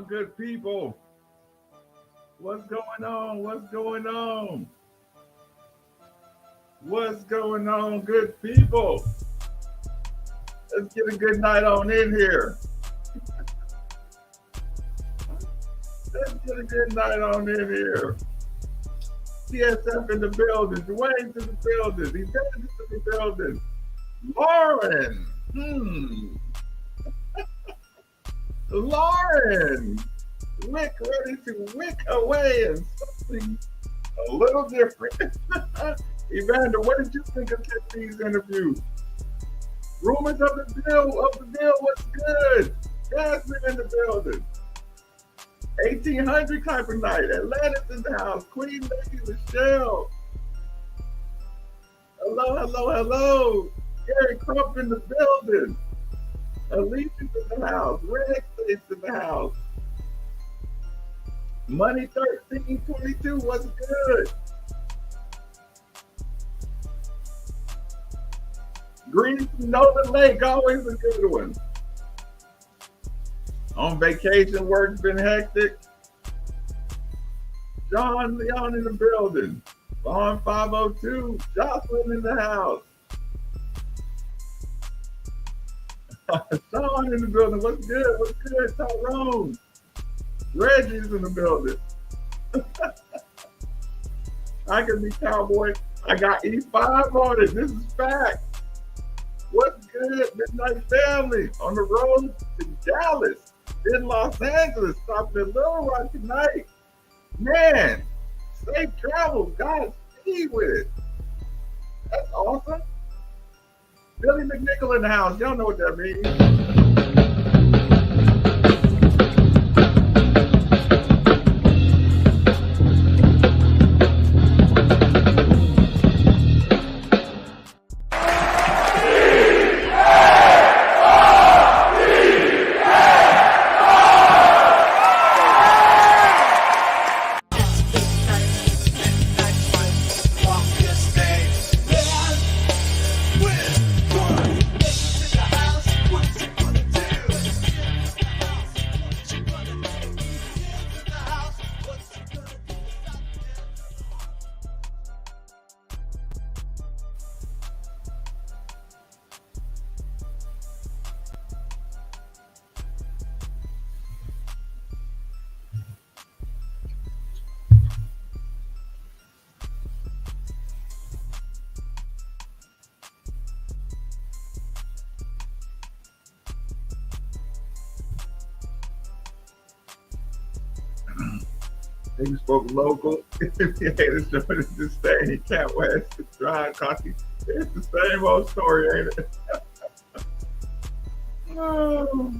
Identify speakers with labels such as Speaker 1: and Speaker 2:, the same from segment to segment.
Speaker 1: good people? What's going on? What's going on? What's going on, good people? Let's get a good night on in here. Let's get a good night on in here. CSF in the building. Dwayne's in the building. Evangelist in the building. Lauren. Lauren. Wick ready to wick away and something a little different. Evander, what did you think of these interviews? Rumors of the deal, what's good? Jasmine in the building. 1800 type of night. Atlantis in the house. Queen Lady Michelle. Hello. Gary Crump in the building. Alicia's in the house. Red State's in the house. Money 1322, what's good? Greens from Nolan Lake, always a good one. On vacation, work's been hectic. John Leon in the building. Vaughn 502, Jocelyn in the house. Sean in the building, what's good? What's good? Tyrone. Reggie's in the building. I can be cowboy. I got E5 on it. This is fact. What's good, Midnight Family? On the road to Dallas, in Los Angeles, stopping in Little Rock tonight. Man, safe travels. God speed with it. That's awesome. Billy McNichol in the house. Y'all know what that means. He spoke local. If you hate us, just stay. He can't west. It's dry, cocky. It's the same old story, ain't it? Oh.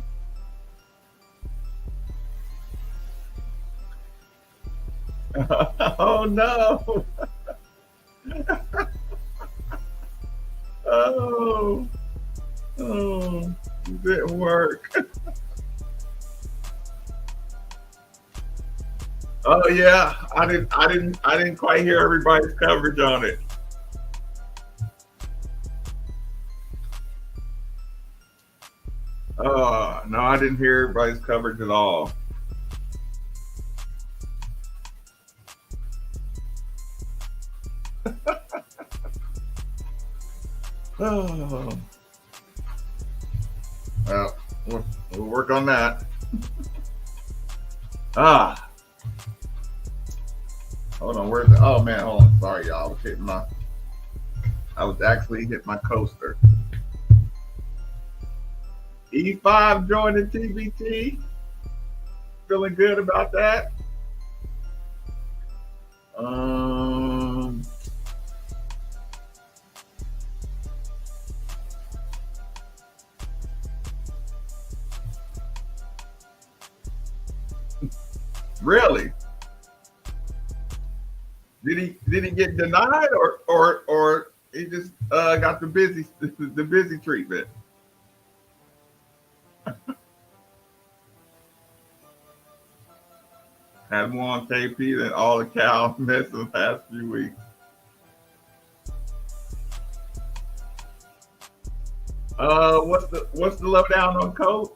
Speaker 1: Oh no. Oh, it didn't work. Oh yeah, I didn't quite hear everybody's coverage on it. Oh no, I didn't hear everybody's coverage at all. Oh. Well, we'll work on that. Hold on, where's the? Oh man, hold on. Sorry, y'all. I was actually hitting my coaster. E5 joining TBT. Feeling good about that. Really? Did he get denied or he just got the busy treatment? Had more on KP than all the cow mess in the past few weeks. What's the lowdown on Coach?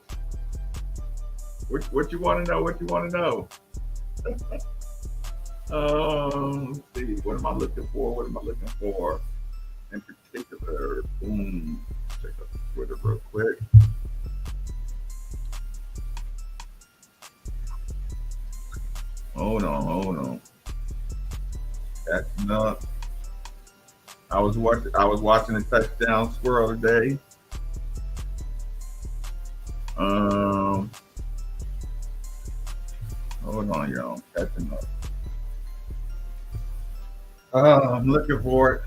Speaker 1: What you want to know? What you want to know? Let's see. What am I looking for? What am I looking for in particular? Boom. Check out Twitter real quick. Hold on. That's not. I was watching a touchdown squirrel today. Hold on, y'all. Catching up. I'm looking for it.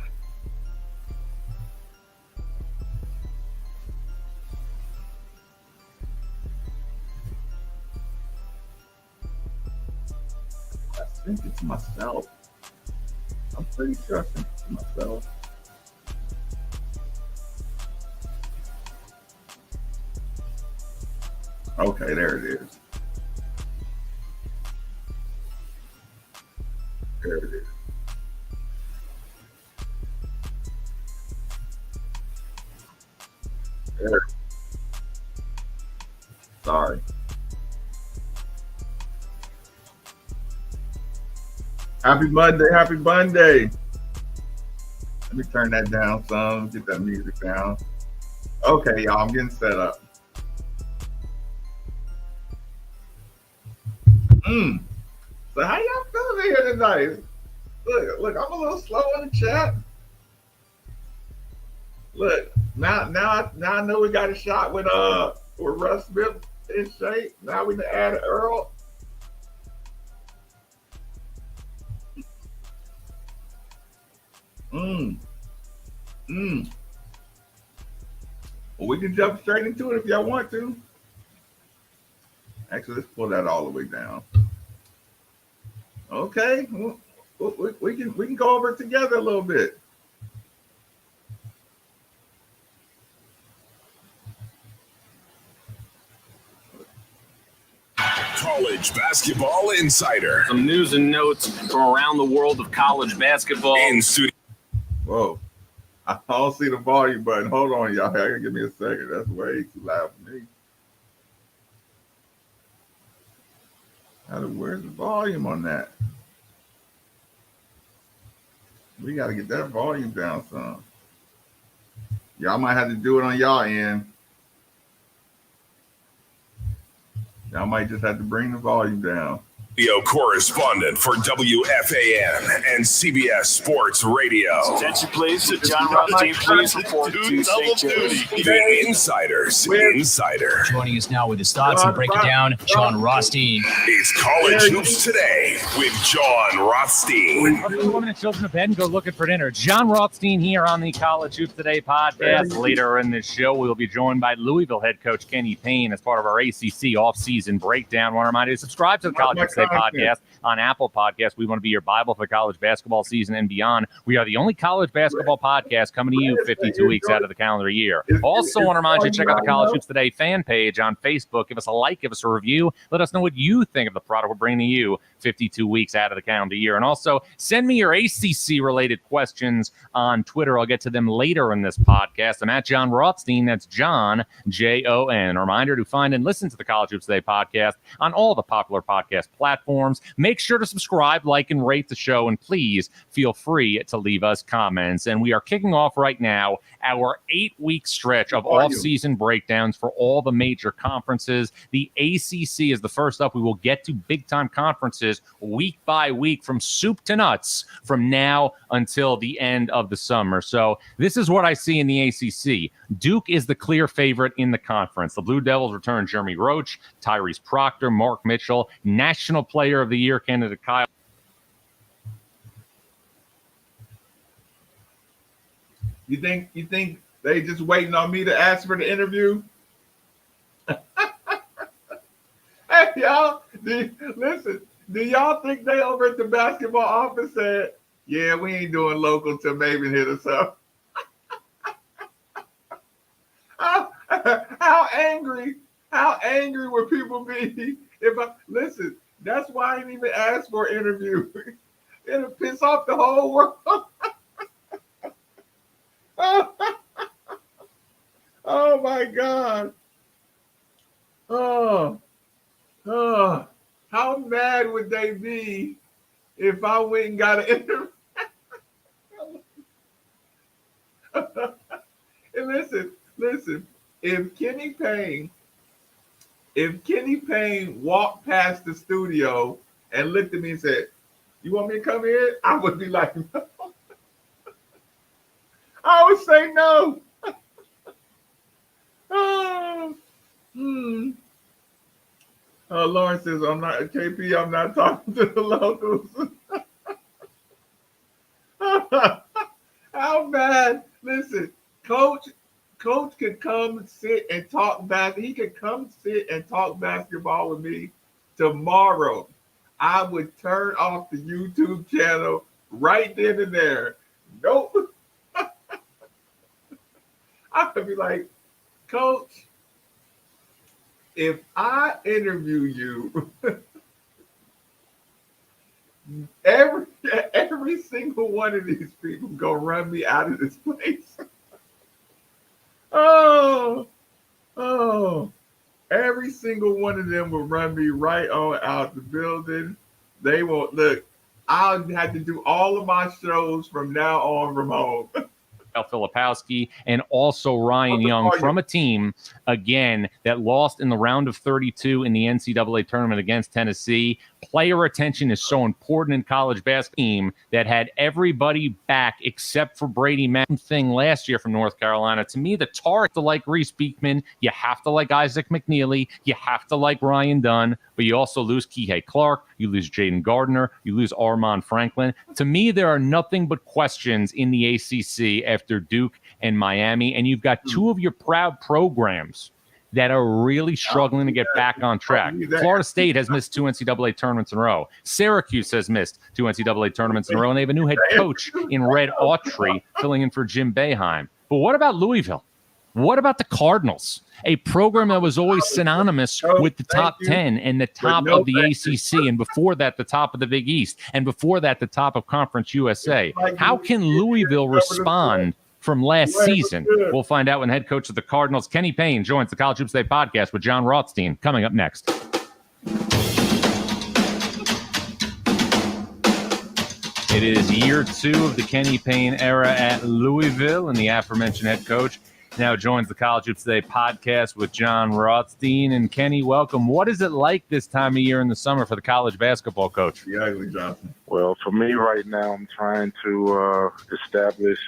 Speaker 1: I sent it to myself. I'm pretty sure I sent it to myself. Okay, there it is. There it is. There. Sorry. Happy Monday. Happy Monday. Let me turn that down some. Get that music down. Okay, y'all. I'm getting set up. So how y'all feeling here tonight? Look, I'm a little slow in the chat. Look, now I know we got a shot with Russ Smith in shape. Now we can add Earl. Well, we can jump straight into it if y'all want to. Actually, let's pull that all the way down. Okay, we can go over it together a little bit.
Speaker 2: College Basketball Insider.
Speaker 3: Some news and notes from around the world of college basketball.
Speaker 2: In studio.
Speaker 1: Whoa. I don't see the volume button. Hold on, y'all. Give me a second. That's way too loud for me. Where's the volume on that? We got to get that volume down some. Y'all might have to do it on y'all end. Y'all might just have to bring the volume down.
Speaker 2: Video correspondent for WFAN and CBS Sports Radio.
Speaker 3: Attention, please. John Rothstein, please report to St. Joe's.
Speaker 2: The Insider's Insider.
Speaker 4: Joining us now with his thoughts and break it down, John Rothstein.
Speaker 2: It's College Hoops Today with John Rothstein.
Speaker 4: Women and children to bed and go looking for dinner. John Rothstein here on the College Hoops Today podcast. Later in this show, we'll be joined by Louisville head coach Kenny Payne as part of our ACC offseason breakdown. I want to remind you to subscribe to the College Hoops Today podcast on Apple Podcasts. We want to be your Bible for college basketball season and beyond. We are the only college basketball podcast coming to you 52 weeks out of the calendar year. Also want to remind you to check out the College Hoops Today fan page on Facebook. Give us a like, give us a review. Let us know what you think of the product we're bringing to you 52 weeks out of the calendar year. And also send me your ACC-related questions on Twitter. I'll get to them later in this podcast. I'm at John Rothstein. That's John, Jon. A reminder to find and listen to the College Hoops Today podcast on all the popular podcast platforms. Make sure to subscribe, like, and rate the show, and please feel free to leave us comments. And we are kicking off right now our 8-week stretch of off-season breakdowns for all the major conferences. The ACC is the first up. We will get to big-time conferences week by week from soup to nuts from now until the end of the summer. So this is what I see in the ACC. Duke is the clear favorite in the conference. The Blue Devils return Jeremy Roach, Tyrese Proctor, Mark Mitchell, National Player of the Year candidate Kyle.
Speaker 1: You think they just waiting on me to ask for the interview? Hey, y'all, listen. Do y'all think they over at the basketball office said, yeah, we ain't doing local till Maven hit us up? How angry would people be if listen, that's why I didn't even ask for an interview. It'll piss off the whole world. Oh my God. Oh. How mad would they be if I went and got an interview? And listen. If Kenny Payne walked past the studio and looked at me and said, "You want me to come in?" I would be like, "No." I would say no. Lauren says, I'm not talking to the locals. How bad? Listen, Coach could come sit and talk he could come sit and talk basketball with me tomorrow. I would turn off the YouTube channel right then and there. Nope. I could be like, Coach, if I interview you, every single one of these people gonna run me out of this place. Oh, every single one of them will run me right on out the building. They won't look. I'll have to do all of my shows from now on from home.
Speaker 4: Filipowski, and also Ryan Young from a team, again, that lost in the round of 32 in the NCAA tournament against Tennessee. Player attention is so important in college basketball. Team that had everybody back except for Brady Mann thing last year from North Carolina. To me, the Tar have to like Reese Beekman. You have to like Isaac McNeely. You have to like Ryan Dunn, but you also lose Kihei Clark. You lose Jaden Gardner. You lose Armand Franklin. To me, there are nothing but questions in the ACC after Duke and Miami, and you've got two of your proud programs that are really struggling to get back on track. Florida State has missed 2 NCAA tournaments in a row. Syracuse has missed 2 NCAA tournaments in a row, and they have a new head coach in Red Autry filling in for Jim Boeheim. But what about Louisville? What about the Cardinals? A program that was always synonymous with the top 10 and the top of the ACC, and before that, the top of the Big East, and before that, the top of Conference USA. How can Louisville respond from last season? We'll find out when head coach of the Cardinals, Kenny Payne, joins the College Hoops Today podcast with John Rothstein, coming up next. It is year 2 of the Kenny Payne era at Louisville, and the aforementioned head coach now joins the College Hoops Today podcast with John Rothstein. And Kenny, welcome. What is it like this time of year in the summer for the college basketball coach?
Speaker 1: Yeah, Johnson.
Speaker 5: Well, for me right now, I'm trying to establish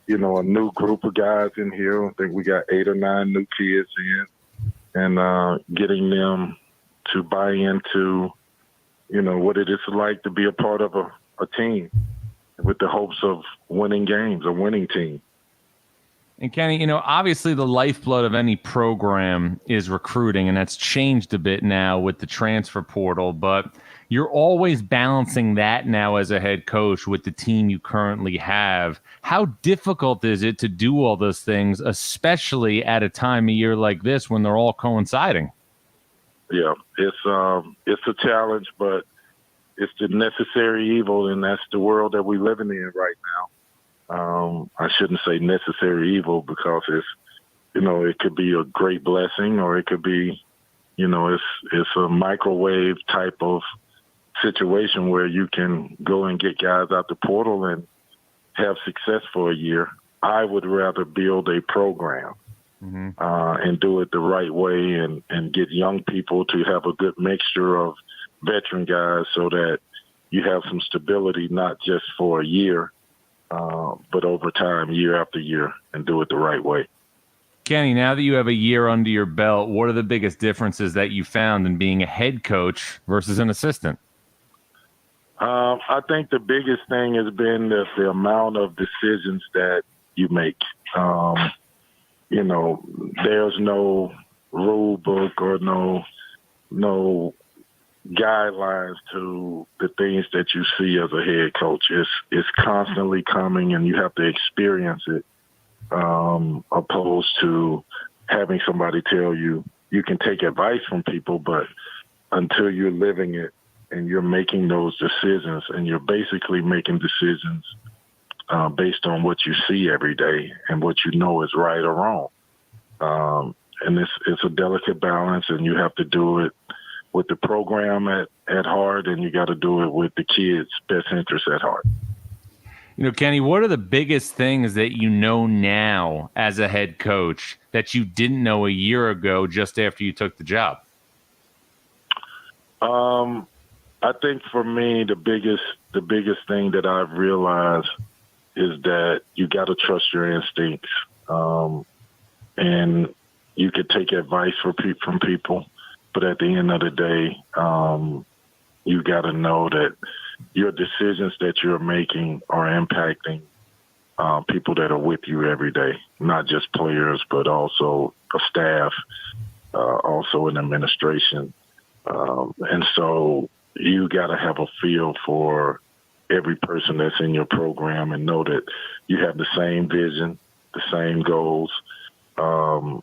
Speaker 5: a new group of guys in here. I think we got 8 or 9 new kids in, and getting them to buy into, what it is like to be a part of a team with the hopes of winning games, a winning team.
Speaker 4: And Kenny, obviously the lifeblood of any program is recruiting, and that's changed a bit now with the transfer portal, but you're always balancing that now as a head coach with the team you currently have. How difficult is it to do all those things, especially at a time of year like this when they're all coinciding?
Speaker 5: Yeah, it's a challenge, but it's the necessary evil, and that's the world that we're living in right now. I shouldn't say necessary evil because it's, it could be a great blessing, or it could be, it's a microwave type of situation where you can go and get guys out the portal and have success for a year. I would rather build a program and do it the right way and get young people to have a good mixture of veteran guys so that you have some stability, not just for a year, but over time, year after year, and do it the right way.
Speaker 4: Kenny, now that you have a year under your belt, what are the biggest differences that you found in being a head coach versus an assistant?
Speaker 5: I think the biggest thing has been the amount of decisions that you make. There's no rule book or no guidelines to the things that you see as a head coach. It's constantly coming, and you have to experience it, opposed to having somebody tell you. You can take advice from people, but until you're living it and you're making those decisions, and you're basically making decisions based on what you see every day and what you know is right or wrong. And it's a delicate balance, and you have to do it with the program at heart, and you got to do it with the kids' best interests at heart.
Speaker 4: You know, Kenny, what are the biggest things that you know now as a head coach that you didn't know a year ago just after you took the job?
Speaker 5: I think for me, the biggest thing that I've realized is that you got to trust your instincts, and you could take advice from people, but at the end of the day, you got to know that your decisions that you're making are impacting people that are with you every day, not just players, but also a staff, also an administration. And so you got to have a feel for every person that's in your program and know that you have the same vision, the same goals, and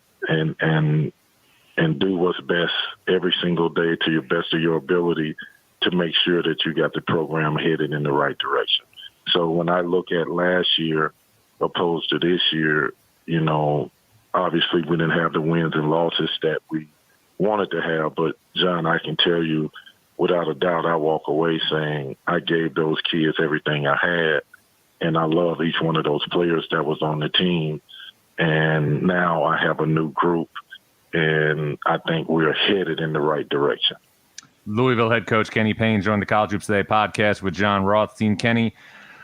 Speaker 5: do what's best every single day to your best of your ability to make sure that you got the program headed in the right direction. So when I look at last year opposed to this year, you know, obviously we didn't have the wins and losses that we wanted to have, but John, I can tell you without a doubt, I walk away saying I gave those kids everything I had, and I love each one of those players that was on the team. And now I have a new group, and I think we're headed in the right direction.
Speaker 4: Louisville head coach Kenny Payne joined the College Hoops Today podcast with John Rothstein. Kenny,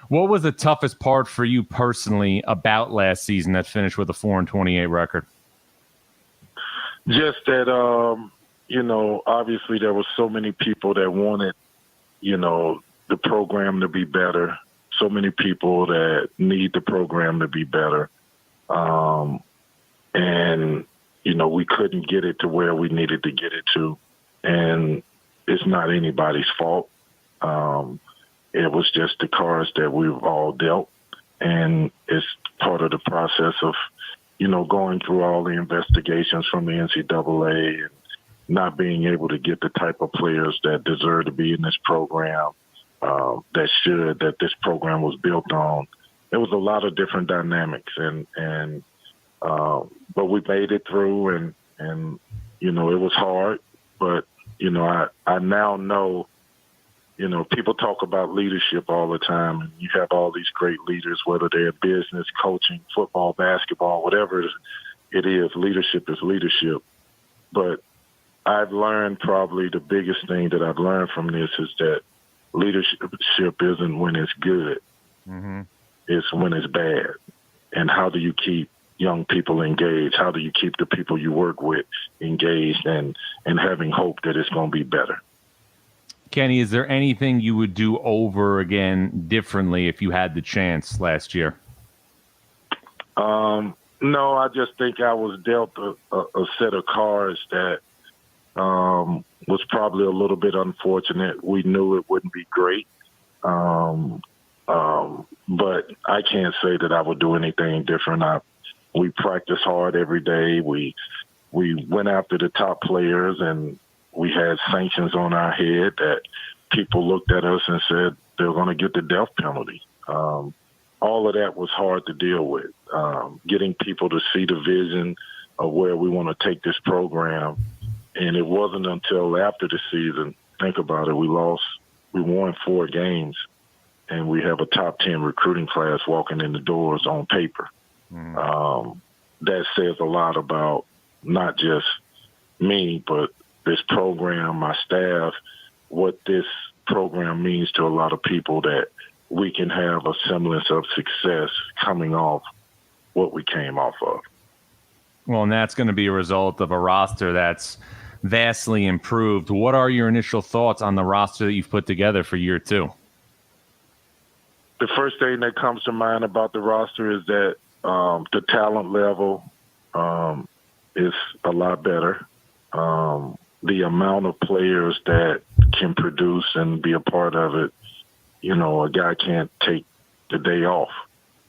Speaker 4: what was the toughest part for you personally about last season that finished with a 4-28 record?
Speaker 5: Just that, you know, obviously there were so many people that wanted, you know, the program to be better, so many people that need the program to be better. And, you know, we couldn't get it to where we needed to get it to. And it's not anybody's fault. It was just the cards that we've all dealt. And it's part of the process of, you know, going through all the investigations from the NCAA and not being able to get the type of players that deserve to be in this program, that this program was built on. There was a lot of different dynamics, but we made it through, and you know, it was hard, but you know, I now know, you know, people talk about leadership all the time, and you have all these great leaders, whether they're business, coaching, football, basketball, whatever it is, leadership is leadership. But I've learned probably the biggest thing that I've learned from this is that leadership isn't when it's good. Mm-hmm. It's when it's bad. And how do you keep young people engaged? How do you keep the people you work with engaged and having hope that it's going to be better?
Speaker 4: Kenny, is there anything you would do over again differently if you had the chance last year?
Speaker 5: No, I just think I was dealt a set of cards that was probably a little bit unfortunate. We knew it wouldn't be great. But I can't say that I would do anything different. We practice hard every day. We went after the top players, and we had sanctions on our head that people looked at us and said they're going to get the death penalty. All of that was hard to deal with. Getting people to see the vision of where we want to take this program. And it wasn't until after the season, think about it, we won 4 games, and we have a top 10 recruiting class walking in the doors on paper. That says a lot about not just me, but this program, my staff, what this program means to a lot of people, that we can have a semblance of success coming off what we came off of.
Speaker 4: Well, and that's going to be a result of a roster that's vastly improved. What are your initial thoughts on the roster that you've put together for year 2?
Speaker 5: The first thing that comes to mind about the roster is that the talent level is a lot better. The amount of players that can produce and be a part of it, you know, a guy can't take the day off.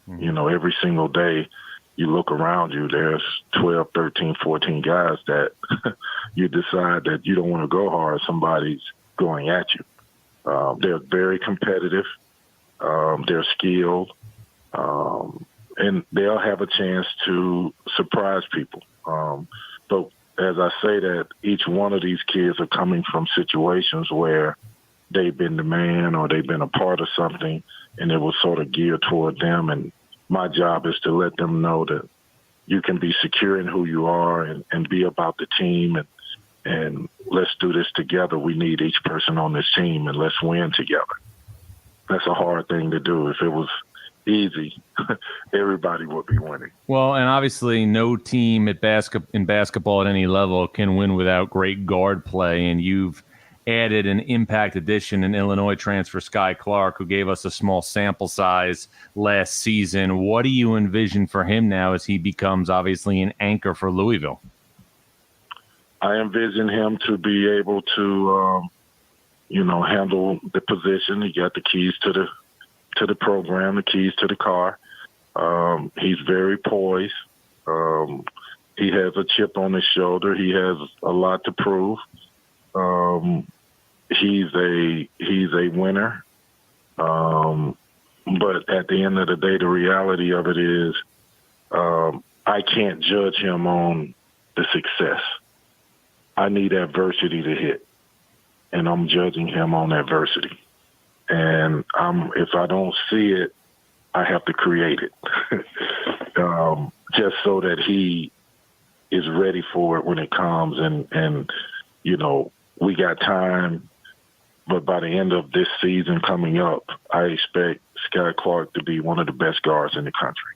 Speaker 5: Mm-hmm. You know, every single day you look around you, there's 12, 13, 14 guys that you decide that you don't want to go hard. Somebody's going at you. They're very competitive. They're skilled. And they'll have a chance to surprise people. But as I say that, each one of these kids are coming from situations where they've been the man or they've been a part of something, and it was sort of geared toward them. And my job is to let them know that you can be secure in who you are and be about the team, and let's do this together. We need each person on this team, and let's win together. That's a hard thing to do. If it was easy, everybody would be winning.
Speaker 4: Well, and obviously no team in basketball at any level can win without great guard play, and you've added an impact addition in Illinois transfer Sky Clark, who gave us a small sample size last season. What do you envision for him now as he becomes obviously an anchor for Louisville?
Speaker 5: I envision him to be able to, handle the position. He got the keys to the program, the keys to the car. He's very poised. He has a chip on his shoulder. He has a lot to prove. He's a winner. But at the end of the day, the reality of it is, I can't judge him on the success. I need adversity to hit, and I'm judging him on adversity. And if I don't see it, I have to create it, just so that he is ready for it when it comes. And we got time, but by the end of this season coming up, I expect Sky Clark to be one of the best guards in the country.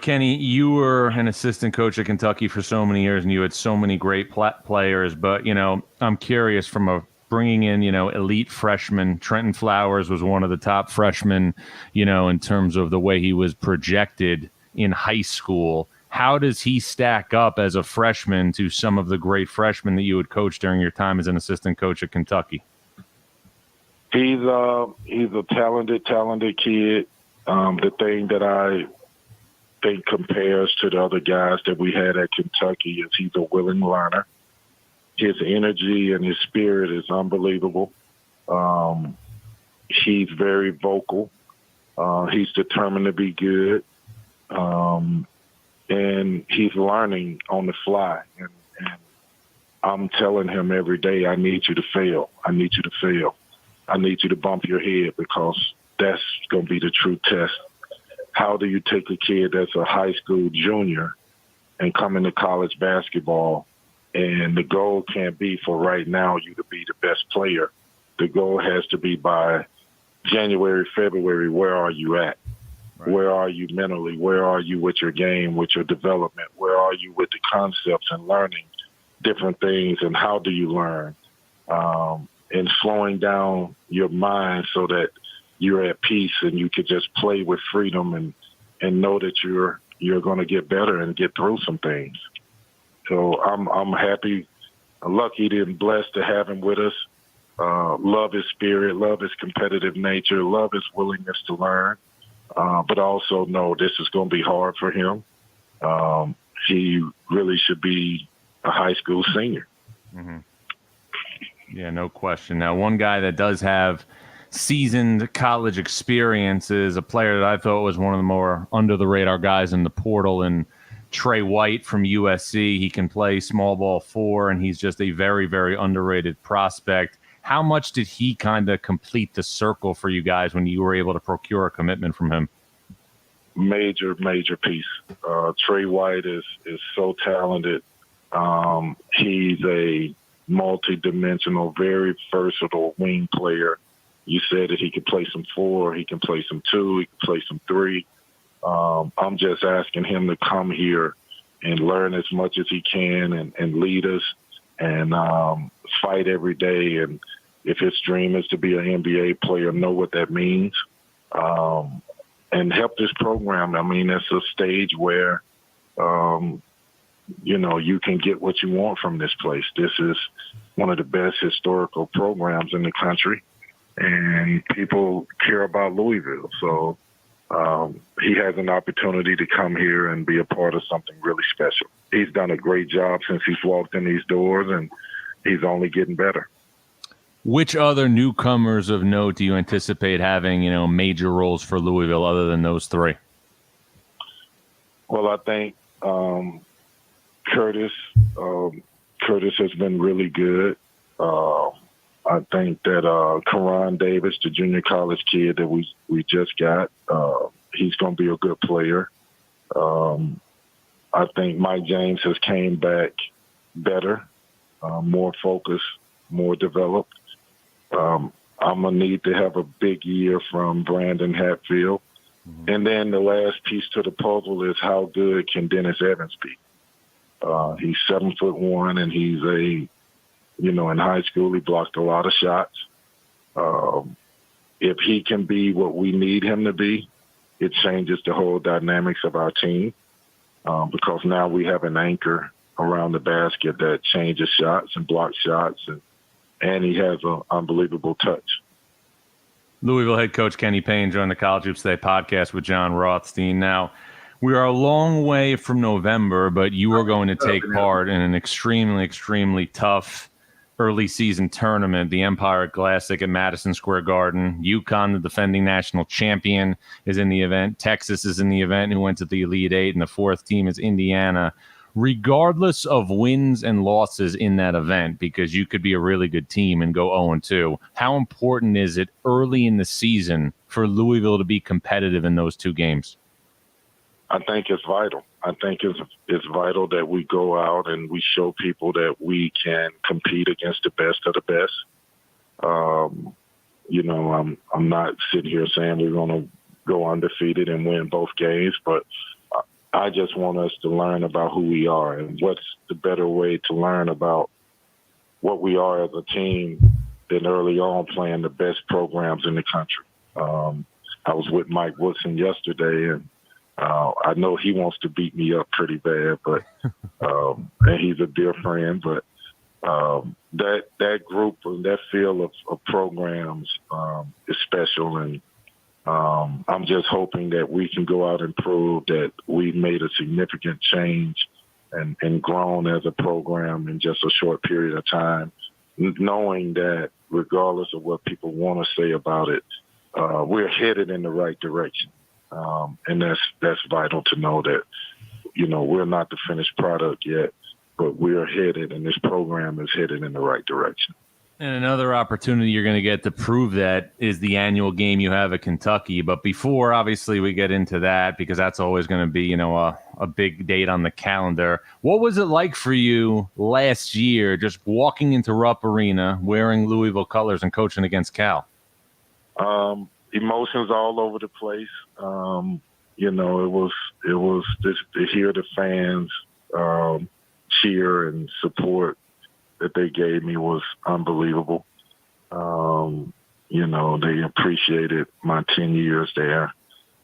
Speaker 4: Kenny, you were an assistant coach at Kentucky for so many years, and you had so many great players. But, I'm curious from bringing in, elite freshmen. Trenton Flowers was one of the top freshmen, in terms of the way he was projected in high school. How does he stack up as a freshman to some of the great freshmen that you would coach during your time as an assistant coach at Kentucky?
Speaker 5: He's a talented kid. The thing that I think compares to the other guys that we had at Kentucky is he's a willing learner. His energy and his spirit is unbelievable. He's very vocal. He's determined to be good. And he's learning on the fly. And I'm telling him every day, I need you to fail. I need you to fail. I need you to bump your head, because that's going to be the true test. How do you take a kid that's a high school junior and come into college basketball, and the goal can't be for right now you to be the best player. The goal has to be by January, February, where are you at? Right. Where are you mentally? Where are you with your game, with your development? Where are you with the concepts and learning different things, and how do you learn? And slowing down your mind so that you're at peace and you could just play with freedom and know that you're going to get better and get through some things. So I'm happy, lucky, and blessed to have him with us. Love his spirit, love his competitive nature, love his willingness to learn. But also know this is going to be hard for him. He really should be a high school senior.
Speaker 4: Mm-hmm. Yeah, no question. Now, one guy that does have seasoned college experience is a player that I thought was one of the more under-the-radar guys in the portal, and Trey White from USC. He can play small ball 4, and he's just a very, very underrated prospect. How much did he kind of complete the circle for you guys when you were able to procure a commitment from him?
Speaker 5: Major piece. Trey White is so talented. He's a multi-dimensional, very versatile wing player. You said that he could play some 4, he can play some 2, he can play some 3. I'm just asking him to come here and learn as much as he can and lead us and fight every day. And if his dream is to be an NBA player, know what that means, and help this program. I mean, it's a stage where, you can get what you want from this place. This is one of the best historical programs in the country, and people care about Louisville. So he has an opportunity to come here and be a part of something really special. He's done a great job since he's walked in these doors, and he's only getting better.
Speaker 4: Which other newcomers of note do you anticipate having, major roles for Louisville other than those 3?
Speaker 5: Well, I think Curtis has been really good. I think that Karan Davis, the junior college kid that we just got, he's going to be a good player. I think Mike James has came back better, more focused, more developed. I'm going to need to have a big year from Brandon Hatfield. Mm-hmm. And then the last piece to the puzzle is how good can Dennis Evans be? He's 7'1", and he's in high school, he blocked a lot of shots. If he can be what we need him to be, it changes the whole dynamics of our team because now we have an anchor around the basket that changes shots and blocks shots, and he has an unbelievable touch.
Speaker 4: Louisville head coach Kenny Payne joined the College Hoops Today podcast with John Rothstein. Now, we are a long way from November, but you are going to take part in an extremely, extremely tough early season tournament, the Empire Classic at Madison Square Garden. UConn, the defending national champion, is in the event. Texas is in the event, who went to the Elite Eight, and the fourth team is Indiana. Regardless of wins and losses in that event, because you could be a really good team and go 0-2, how important is it early in the season for Louisville to be competitive in those two games?
Speaker 5: I think it's vital. I think it's vital that we go out and we show people that we can compete against the best of the best. I'm not sitting here saying we're going to go undefeated and win both games, but I just want us to learn about who we are, and what's the better way to learn about what we are as a team than early on playing the best programs in the country. I was with Mike Woodson yesterday, and I know he wants to beat me up pretty bad, but and he's a dear friend. But that group and that field of programs is special, and I'm just hoping that we can go out and prove that we've made a significant change and grown as a program in just a short period of time, knowing that regardless of what people want to say about it, we're headed in the right direction. And that's vital to know that, we're not the finished product yet, but we're headed, and this program is headed in the right direction.
Speaker 4: And another opportunity you're going to get to prove that is the annual game you have at Kentucky. But before, obviously, we get into that, because that's always going to be, a big date on the calendar. What was it like for you last year, just walking into Rupp Arena, wearing Louisville colors and coaching against Cal?
Speaker 5: Emotions all over the place. It was just to hear the fans cheer and support that they gave me was unbelievable. They appreciated my 10 years there.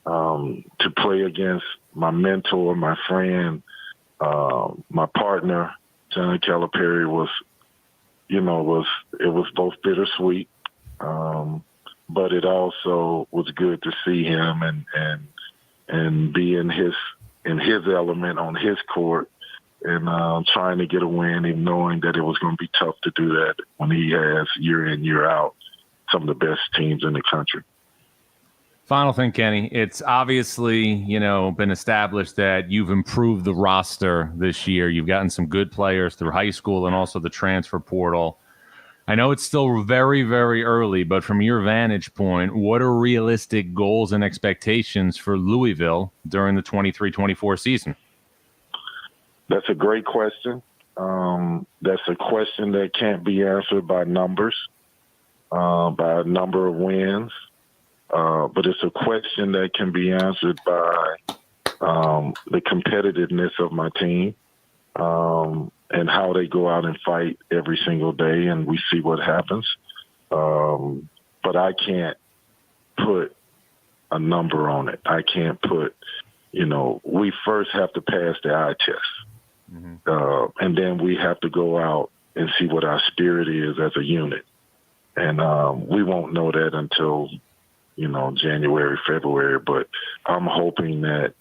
Speaker 5: To play against my mentor, my friend, my partner, John Calipari, was both bittersweet. But it also was good to see him and be in his element on his court, and trying to get a win, and knowing that it was going to be tough to do that when he has year in, year out some of the best teams in the country.
Speaker 4: Final thing, Kenny, it's obviously, been established that you've improved the roster this year. You've gotten some good players through high school and also the transfer portal. I know it's still very, very early, but from your vantage point, what are realistic goals and expectations for Louisville during the 23-24 season?
Speaker 5: That's a great question. That's a question that can't be answered by numbers, by a number of wins. But it's a question that can be answered by the competitiveness of my team, and how they go out and fight every single day, and we see what happens. But I can't put a number on it. I can't put, we first have to pass the eye test. Mm-hmm. And then we have to go out and see what our spirit is as a unit. And we won't know that until, January, February. But I'm hoping that,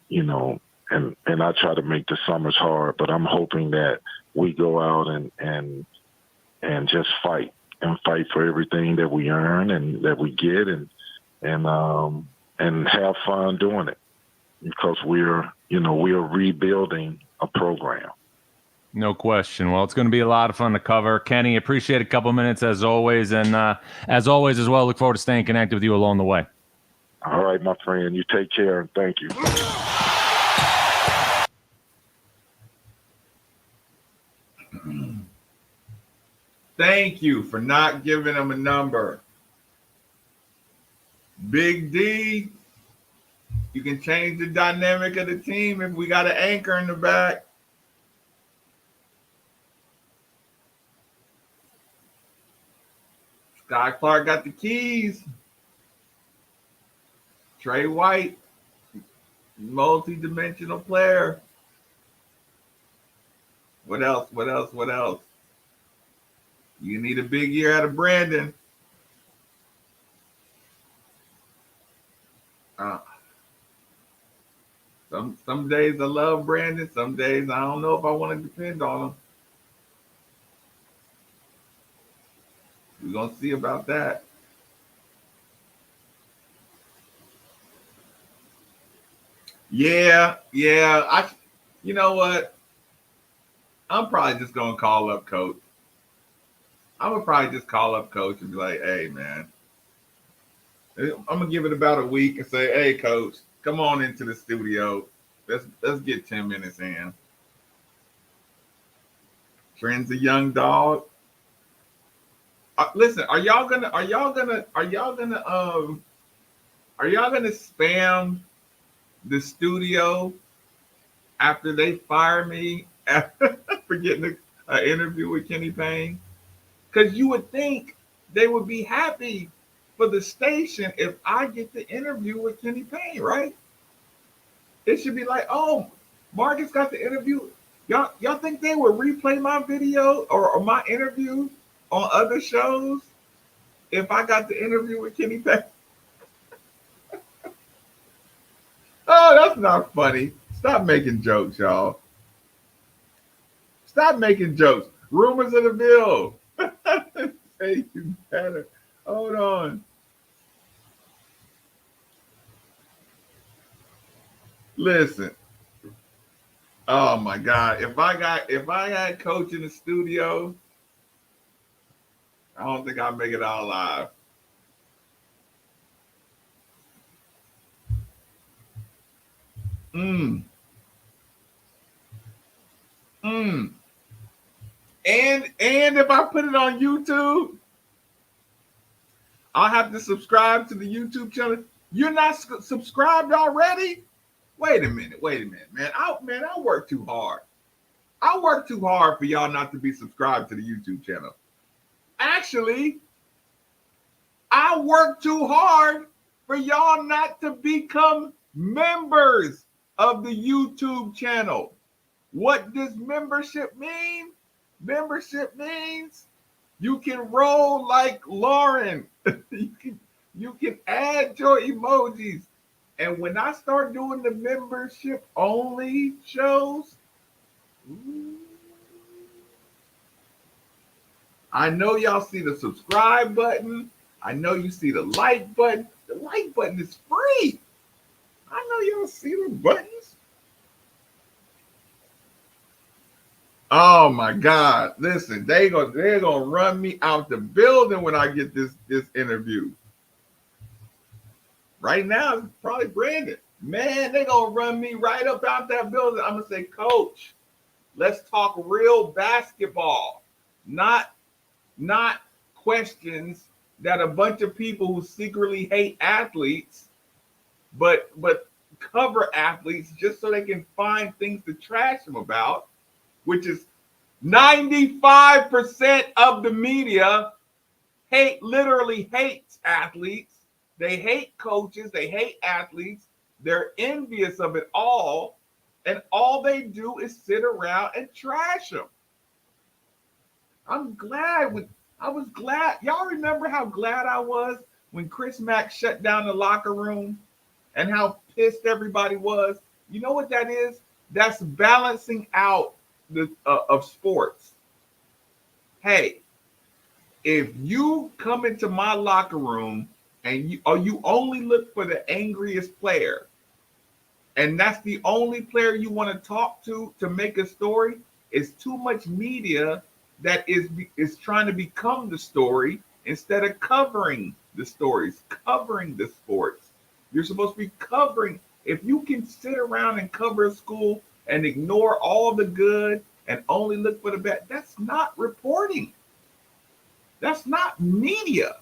Speaker 5: and I try to make the summers hard, but I'm hoping that we go out and just fight for everything that we earn and that we get, and have fun doing it, because we're rebuilding a program.
Speaker 4: No question. Well, it's going to be a lot of fun to cover. Kenny, appreciate a couple minutes as always. And as always as well, look forward to staying connected with you along the way.
Speaker 5: All right, my friend. You take care and thank you.
Speaker 1: Thank you for not giving him a number. Big D, you can change the dynamic of the team if we got an anchor in the back. Sky Clark got the keys. Trey White, multi-dimensional player. What else? What else? What else? You need a big year out of Brandon. Some days I love Brandon. Some days I don't know if I want to depend on him. We're going to see about that. Yeah. You know what? I'm probably just going to call up Coach. I'm going to probably just call up Coach and be like, hey, man. I'm going to give it about a week and say, hey, Coach, come on into the studio. Let's get 10 minutes in. Trent's a young dog. Listen, are y'all gonna spam the studio after they fire me for getting an interview with Kenny Payne? Because you would think they would be happy for the station if I get the interview with Kenny Payne, right? It should be like, oh, Marcus got the interview. Y'all think they would replay my video or my interview on other shows if I got the interview with Kenny Payne? Oh, that's not funny. Stop making jokes, y'all. Stop making jokes. Rumors of the bill. Say you better. Hold on. Listen. Oh my God. If I had Coach in the studio, I don't think I'll make it out alive. And if I put it on YouTube, I'll have to subscribe to the YouTube channel. You're not subscribed already? Wait a minute, man. I work too hard. I work too hard for y'all not to be subscribed to the YouTube channel. Actually, I work too hard for y'all not to become members of the YouTube channel. What does membership mean? Membership means you can roll like Lauren. you can add your emojis. And when I start doing the membership only shows, I know y'all see the subscribe button. I know you see the like button. The like button is free. I know y'all see the buttons. Oh my God. Listen, they're gonna run me out the building when I get this interview. Right now, it's probably Brandon. Man, they're gonna run me right up out that building. I'm gonna say, Coach, let's talk real basketball, not questions that a bunch of people who secretly hate athletes, but cover athletes just so they can find things to trash them about, which is 95% of the media literally hates athletes. They hate coaches. They hate athletes. They're envious of it all. And all they do is sit around and trash them. I was glad. Y'all remember how glad I was when Chris Mack shut down the locker room and how pissed everybody was? You know what that is? That's balancing out of sports. Hey, if you come into my locker room and you only look for the angriest player, and that's the only player you want to talk to make a story, It's too much media that is trying to become the story instead of covering the stories, covering the sports. You're supposed to be covering. If you can sit around and cover a school and ignore all the good and only look for the bad, that's not reporting. That's not media.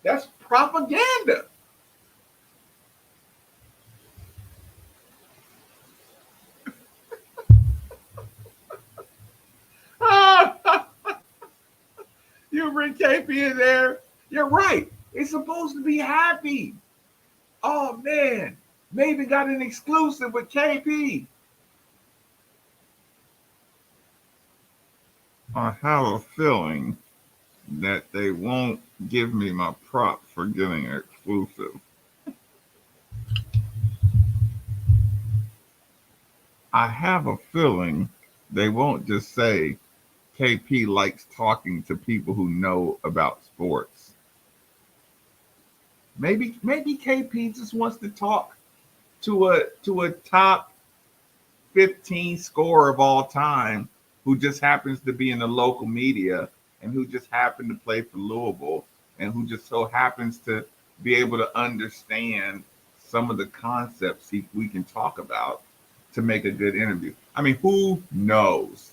Speaker 1: That's propaganda. You bring KP in there. You're right. It's supposed to be happy. Oh man, maybe got an exclusive with KP. I have a feeling that they won't give me my prop for getting an exclusive. I have a feeling they won't just say KP likes talking to people who know about sports. Maybe KP just wants to talk to a top 15 scorer of all time who just happens to be in the local media and who just happened to play for Louisville and who just so happens to be able to understand some of the concepts we can talk about to make a good interview. I mean, who knows?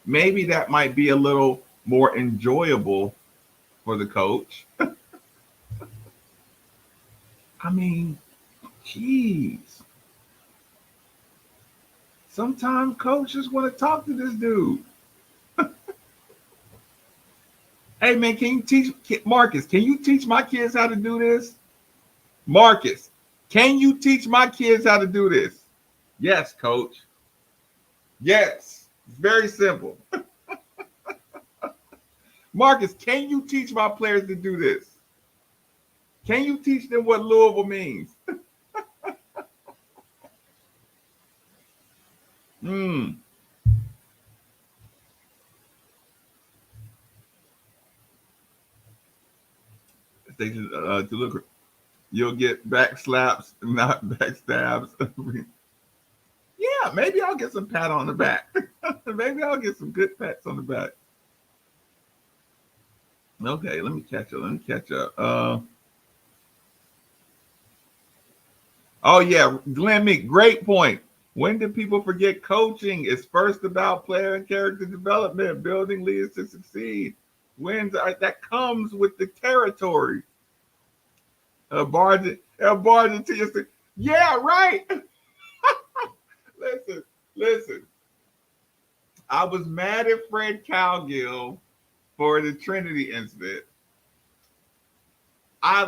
Speaker 1: Maybe that might be a little more enjoyable for the coach. I mean, geez. Sometimes coaches want to talk to this dude. Hey, man, can you teach Marcus? Can you teach my kids how to do this? Marcus, can you teach my kids how to do this? Yes, coach. Yes. It's very simple. Marcus, can you teach my players to do this? Can you teach them what Louisville means? To look, you'll get back slaps, not backstabs. Yeah, maybe I'll get some pat on the back. Maybe I'll get some good pats on the back. Okay, let me catch up. Oh yeah, Glenn Meek, great point. When do people forget coaching is first about player and character development, building leaders to succeed? That comes with the territory. Barging to your, yeah, right. Listen. I was mad at Fred Cowgill for the Trinity incident. I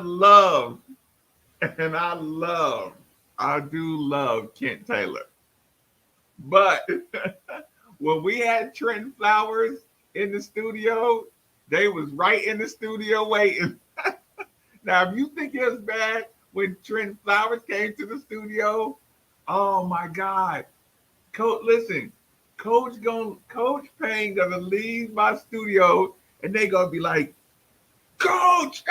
Speaker 1: do love Kent Taylor. But when we had Trenton Flowers in the studio, they was right in the studio waiting. Now, if you think it was bad when Trenton Flowers came to the studio, oh my God. Coach Payne gonna leave my studio and they gonna be like, Coach,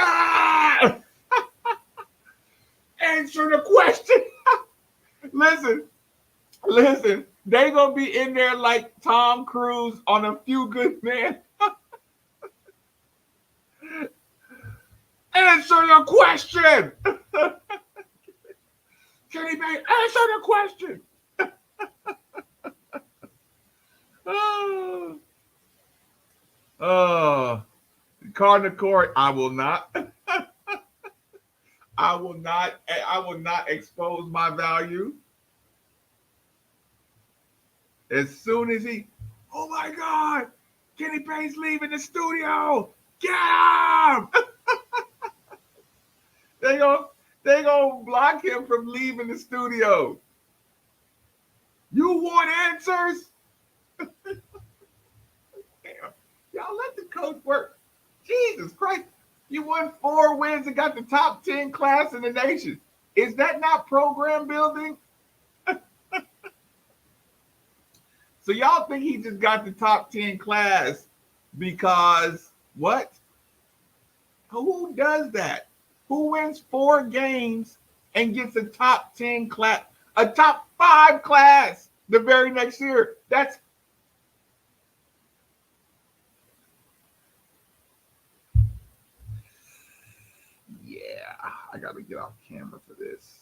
Speaker 1: answer the question. Listen, they gonna be in there like Tom Cruise on A Few Good Men. Answer the question. Kenny Payne, answer the question. Cardinal Court, I will not expose my value. As soon as oh my God, Kenny Payne's leaving the studio. Get him! They gonna block him from leaving the studio. You want answers? Damn. Y'all let the coach work. Jesus Christ. You won 4 wins and got the top 10 class in the nation. Is that not program building? So y'all think he just got the top 10 class because what? Who does that? Who wins 4 games and gets a top 10 class, a top 5 class the very next year. That's I gotta get off camera for this.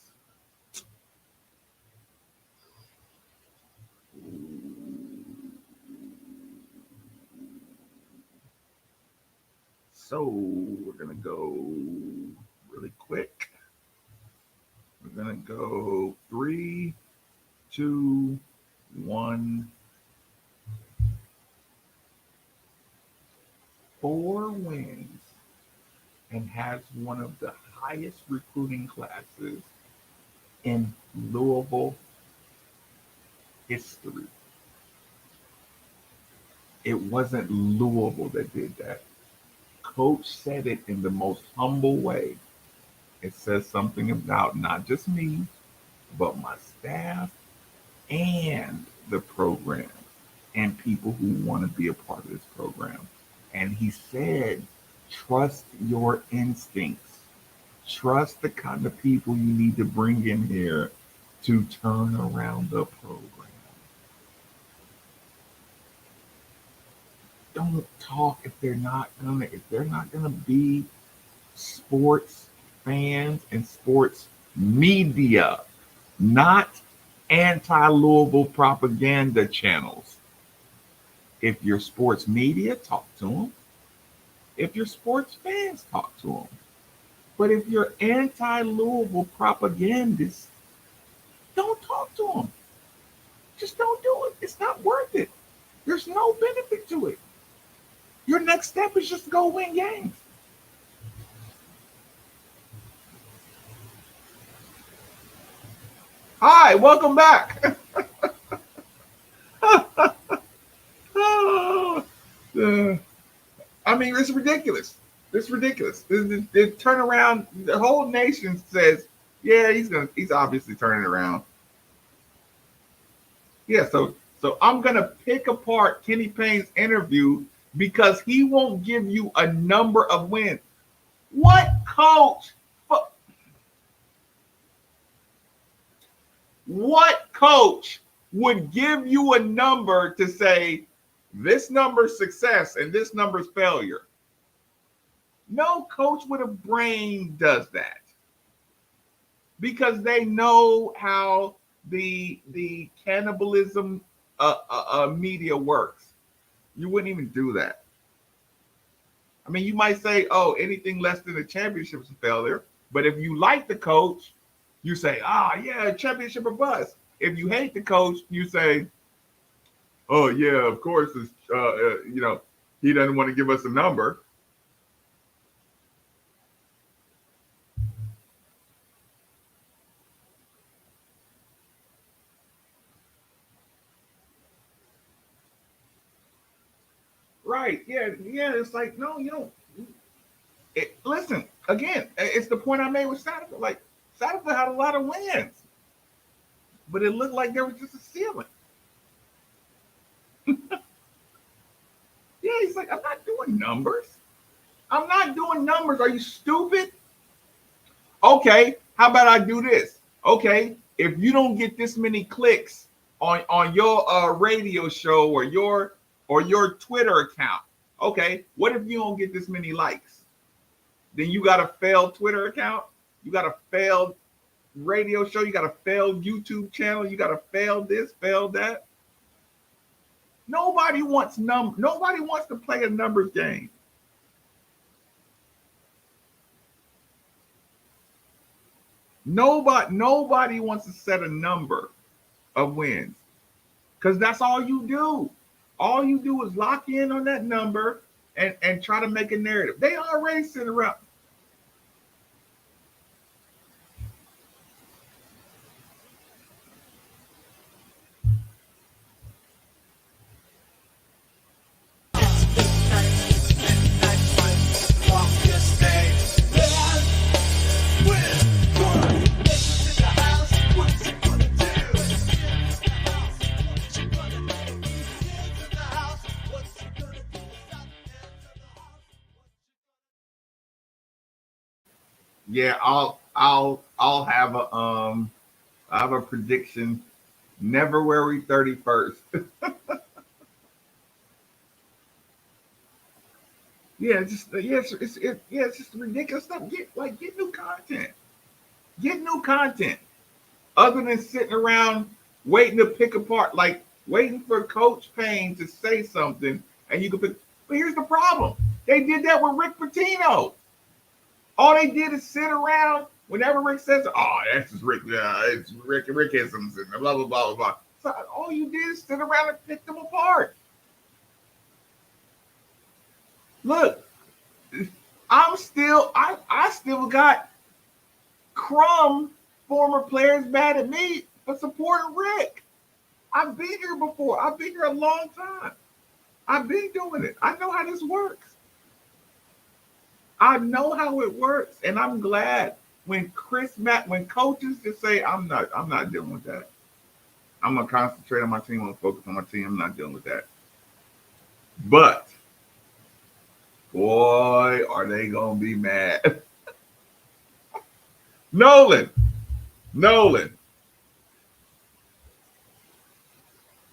Speaker 1: So we're gonna go really quick. We're gonna go 3, 2, 1. 4 wins and has one of the highest recruiting classes in Louisville history. It wasn't Louisville that did that. Coach said it in the most humble way. It says something about not just me, but my staff and the program and people who want to be a part of this program. And he said, trust your instincts. Trust the kind of people you need to bring in here to turn around the program. Don't talk if they're not gonna be sports fans and sports media, not anti-Louisville propaganda channels. If you're sports media, talk to them. If you're sports fans, talk to them. But if you're anti-Louisville propagandists, don't talk to them. Just don't do it. It's not worth it. There's no benefit to it. Your next step is just to go win games. Hi, welcome back. I mean, it's ridiculous. It's ridiculous. The turnaround, the whole nation says, yeah, he's obviously turning around. Yeah, so I'm gonna pick apart Kenny Payne's interview because he won't give you a number of wins. What coach would give you a number to say this number's success and this number's failure? No coach with a brain does that because they know how the cannibalism media works. You wouldn't even do that. I mean, you might say, oh, anything less than a championship is a failure. But if you like the coach, you say, yeah, championship or bust. If you hate the coach, you say, oh, yeah, of course, it's, he doesn't want to give us a number. Right. Yeah. It's like, no, you don't. Listen, again, it's the point I made with Satterfield. Like, Satterfield had a lot of wins, but it looked like there was just a ceiling. Yeah, he's like, I'm not doing numbers. Are you stupid? Okay, how about I do this? Okay, if you don't get this many clicks on your radio show or your Twitter account, okay, what if you don't get this many likes? Then you got a failed Twitter account, you got a failed radio show, you got a failed YouTube channel, you got a failed this, failed that. Nobody wants to play a numbers game. Nobody wants to set a number of wins because that's all you do. All you do is lock in on that number and try to make a narrative. They already sit around. Yeah, I'll have a prediction February 31st. It's just ridiculous stuff. Get new content. Get new content. Other than sitting around waiting to pick apart, like waiting for Coach Payne to say something, and you can pick. But here's the problem: they did that with Rick Pitino. All they did is sit around whenever Rick says, "Oh, that's just Rick. It's Rickisms and blah blah blah blah." So all you did is sit around and pick them apart. Look, I still got crumb former players mad at me for supporting Rick. I've been here before. I've been here a long time. I've been doing it. I know how this works. I know how it works, and I'm glad when coaches just say, I'm not dealing with that. I'm gonna concentrate on my team. I'm gonna focus on my team. I'm not dealing with that. But boy, are they gonna be mad. Nolan.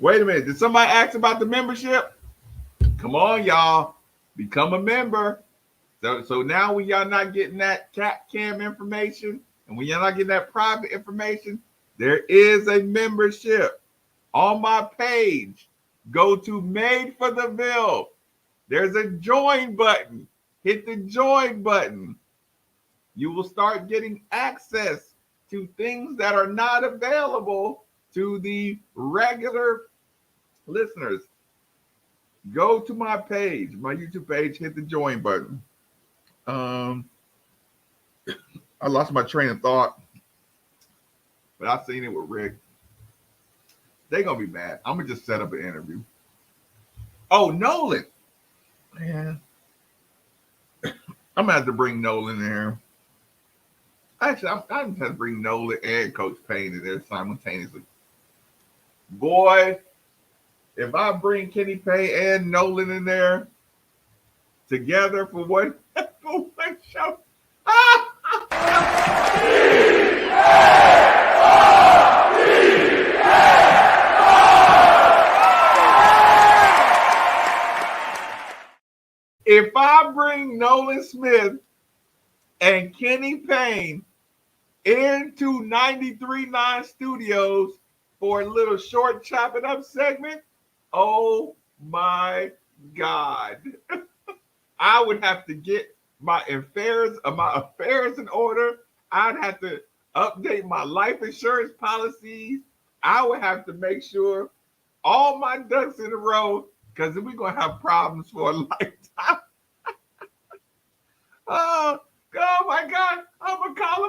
Speaker 1: Wait a minute. Did somebody ask about the membership? Come on, y'all. Become a member. So now when y'all not getting that cat cam information and when y'all not getting that private information, there is a membership on my page. Go to Made for the Ville. There's a join button. Hit the join button. You will start getting access to things that are not available to the regular listeners. Go to my page, my YouTube page, hit the join button. I lost my train of thought, but I've seen it with Rick. They're going to be mad. I'm going to just set up an interview. Oh, Nolan. Man. I'm going to have to bring Nolan in here. Actually, I'm going to have to bring Nolan and Coach Payne in there simultaneously. Boy, if I bring Kenny Payne and Nolan in there together for one show. If I bring Nolan Smith and Kenny Payne into 93.9 Studios for a little short chop it up segment, oh my God. I would have to get my affairs in order. I'd have to update my life insurance policies. I would have to make sure all my ducks in a row because we're going to have problems for a lifetime. Oh my God. I'm going to call